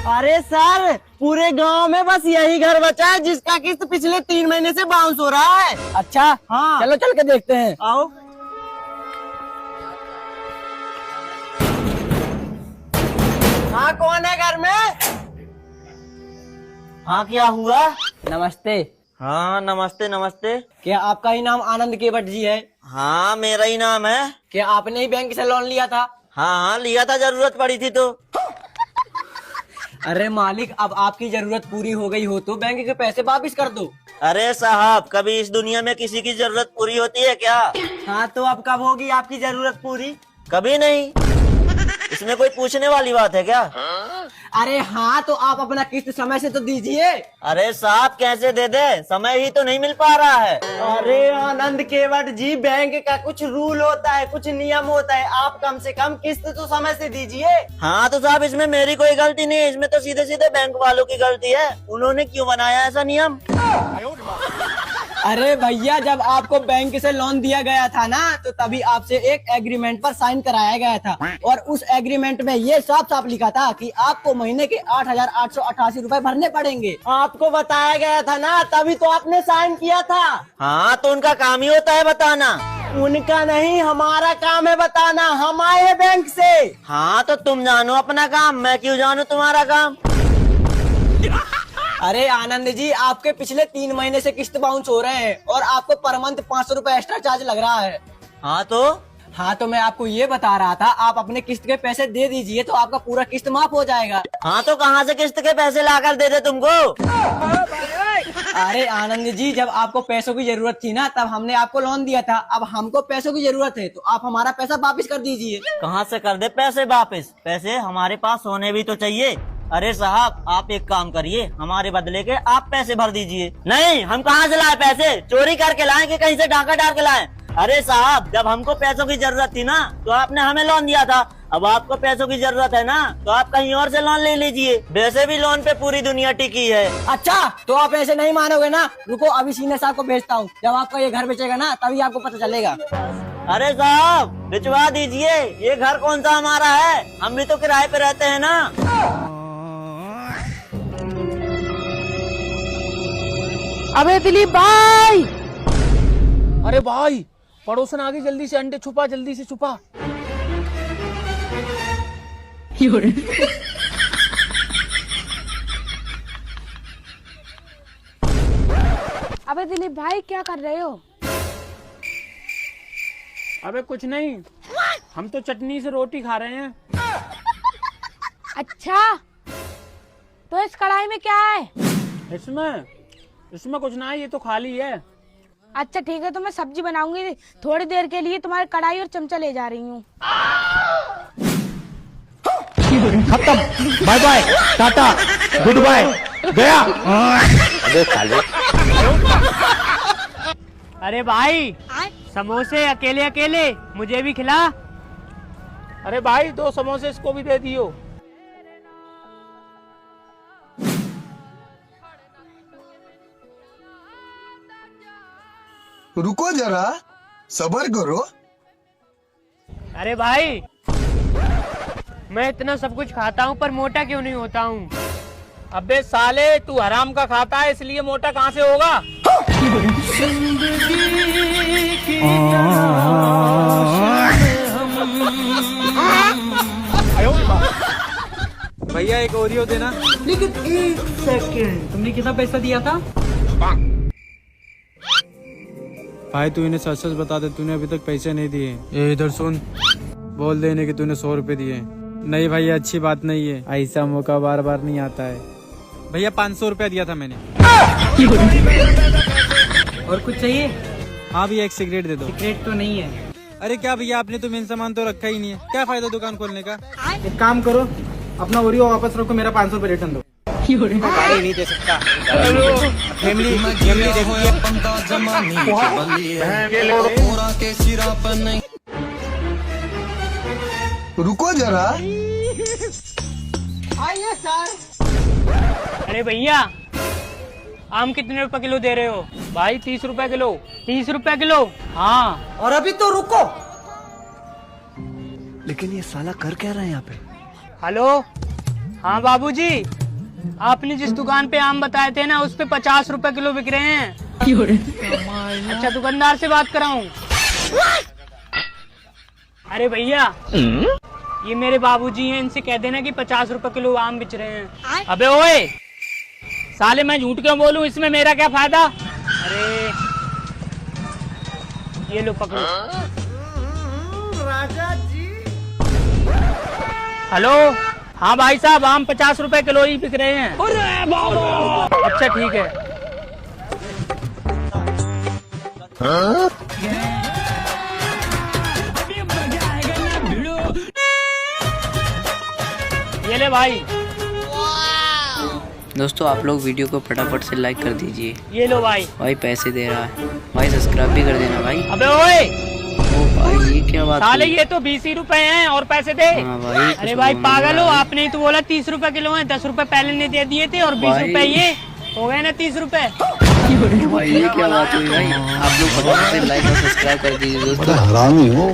अरे सर, पूरे गांव में बस यही घर बचा है जिसका किस्त पिछले 3 महीने से बाउंस हो रहा है। अच्छा, हाँ, चलो चल के देखते हैं। आओ। हाँ, कौन है घर में? हाँ, क्या हुआ? नमस्ते। हाँ, नमस्ते नमस्ते। क्या आपका ही नाम आनंद केवट जी है? हाँ, मेरा ही नाम है। क्या आपने ही बैंक से लोन लिया था? हाँ हाँ, लिया था, जरूरत पड़ी थी तो। अरे मालिक, अब आपकी जरूरत पूरी हो गई हो तो बैंक के पैसे वापस कर दो। अरे साहब, कभी इस दुनिया में किसी की जरूरत पूरी होती है क्या? हाँ, तो अब कब होगी आपकी जरूरत पूरी? कभी नहीं। इसमें कोई पूछने वाली बात है क्या? अरे हाँ, तो आप अपना किस्त समय से तो दीजिए। अरे साहब, कैसे दे दे, समय ही तो नहीं मिल पा रहा है। अरे आनंद केवट जी, बैंक का कुछ रूल होता है, कुछ नियम होता है, आप कम से कम किस्त तो समय से दीजिए। हाँ तो साहब, इसमें मेरी कोई गलती नहीं है, इसमें तो सीधे सीधे बैंक वालों की गलती है। उन्होंने क्यों बनाया ऐसा नियम? अरे भैया, जब आपको बैंक से लोन दिया गया था ना, तो तभी आपसे एक एग्रीमेंट पर साइन कराया गया था और उस एग्रीमेंट में ये साफ साफ लिखा था कि आपको महीने के 8,888 रुपए भरने पड़ेंगे। आपको बताया गया था ना, तभी तो आपने साइन किया था। हाँ, तो उनका काम ही होता है बताना। उनका नहीं, हमारा काम है बताना। हम आए हैं बैंक से। हाँ, तो तुम जानो अपना काम, मैं क्यों जानू तुम्हारा काम? अरे आनंद जी, आपके पिछले 3 महीने से किस्त बाउंस हो रहे हैं और आपको पर मंथ 500 रुपए एक्स्ट्रा चार्ज लग रहा है। हाँ तो मैं आपको ये बता रहा था, आप अपने किस्त के पैसे दे दीजिए तो आपका पूरा किस्त माफ हो जाएगा। हाँ, तो कहाँ से किस्त के पैसे लाकर दे दे तुमको? अरे आनंद जी, जब आपको पैसों की जरूरत थी ना, तब हमने आपको लोन दिया था। अब हमको पैसों की जरूरत है तो आप हमारा पैसा वापस कर दीजिए। कहाँ से कर दे पैसे वापस? पैसे हमारे पास होने भी तो चाहिए। अरे साहब, आप एक काम करिए, हमारे बदले के आप पैसे भर दीजिए। नहीं, हम कहाँ से लाए पैसे? चोरी करके लाए कि कहीं से डाका डाल के लाए? अरे साहब, जब हमको पैसों की जरूरत थी ना, तो आपने हमें लोन दिया था। अब आपको पैसों की जरूरत है ना, तो आप कहीं और से लोन ले लीजिए। वैसे भी लोन पे पूरी दुनिया टिकी है। अच्छा, तो आप ऐसे नहीं मानोगे ना? रुको, अभी सीने साहब को भेजता हूँ। जब आपका ये घर बेचेगा ना, तभी आपको पता चलेगा। अरे साहब, भिजवा दीजिए। ये घर कौन सा हमारा है? हम भी तो किराए पे रहते हैं ना। अबे दिलीप भाई! अरे भाई, पड़ोसन आ गई, जल्दी से अंडे छुपा, जल्दी से छुपा। अबे दिलीप भाई, क्या कर रहे हो? अबे कुछ नहीं, हम तो चटनी से रोटी खा रहे हैं। अच्छा, तो इस कढ़ाई में क्या है? इसमें कुछ ना है, ये तो खाली है। अच्छा ठीक है, तो मैं सब्जी बनाऊंगी, थोड़ी देर के लिए तुम्हारी कढ़ाई और चमचा ले जा रही हूँ। खत्म, bye bye, tata, good bye, गया। अबे साले। अरे भाई, समोसे अकेले अकेले मुझे भी खिला। अरे भाई, 2 समोसे इसको भी दे दियो। रुको जरा, सब्र करो। अरे भाई, मैं इतना सब कुछ खाता हूँ पर मोटा क्यों नहीं होता हूँ? अबे साले, तू हराम का खाता है, इसलिए मोटा कहाँ से होगा? भैया, एक ओरियो देना। लेकिन 1 सेकंड, तुमने कितना पैसा दिया था? भाई, तू इन्हें सच सच बता दे, तूने अभी तक पैसे नहीं दिए। ये इधर सुन, बोल देने कि तूने 100 रुपए दिए। नहीं भैया, अच्छी बात नहीं है, ऐसा मौका बार बार नहीं आता है। भैया, 500 रुपया दिया था मैंने। और कुछ चाहिए? हाँ भैया, एक सिगरेट दे दो। सिगरेट तो नहीं है। अरे क्या भैया, आपने तो मेन सामान तो रखा ही नहीं है, क्या फायदा दुकान खोलने का? एक काम करो, अपना ओरियो वापस रखो, मेरा 500 रुपए रिटर्न दो। गाड़ी नहीं दे सकता। फैमिली रुको जरा। आइए सर। अरे भैया, आम कितने रुपए किलो दे रहे हो? भाई 30 रुपए किलो। 30 रुपए किलो? हाँ। और अभी तो रुको। लेकिन ये साला कर क्या रहा है यहाँ पे? हेलो, हाँ बाबूजी, आपने जिस दुकान पे आम बताए थे ना, उस पे 50 रुपए किलो बिक रहे हैं। अच्छा, दुकानदार से बात कराऊं? अरे भैया, ये मेरे बाबूजी हैं, इनसे कह देना कि 50 रुपए किलो आम बिच रहे हैं। अबे ओए साले, मैं झूठ क्यों बोलूं, इसमें मेरा क्या फायदा? अरे ये लो पकड़ो। राजा जी। हेलो, हाँ भाई साहब, आम 50 रुपए किलो ही बिक रहे हैं। अच्छा ठीक है। ये ले भाई। दोस्तों आप लोग वीडियो को फटाफट से लाइक कर दीजिए। ये लो भाई। भाई पैसे दे रहा है भाई, सब्सक्राइब भी कर देना भाई। अबे ओए, ओ भाई ये क्या बात साले हुई? ये तो 20 ही रुपए हैं और पैसे दे। हाँ भाई, अरे भाई पागल हो, आपने ही तो बोला 30 रुपए किलो है, 10 रुपए पहले ने दे दिए थे और 20 भाई। रुपए ये हो गए ना 30 रुपए। भाई ये क्या बात हुई भाई? आप लोग फटाफट से लाइक और सब्सक्राइब कर दीजिए दोस्तों। हरामी हो।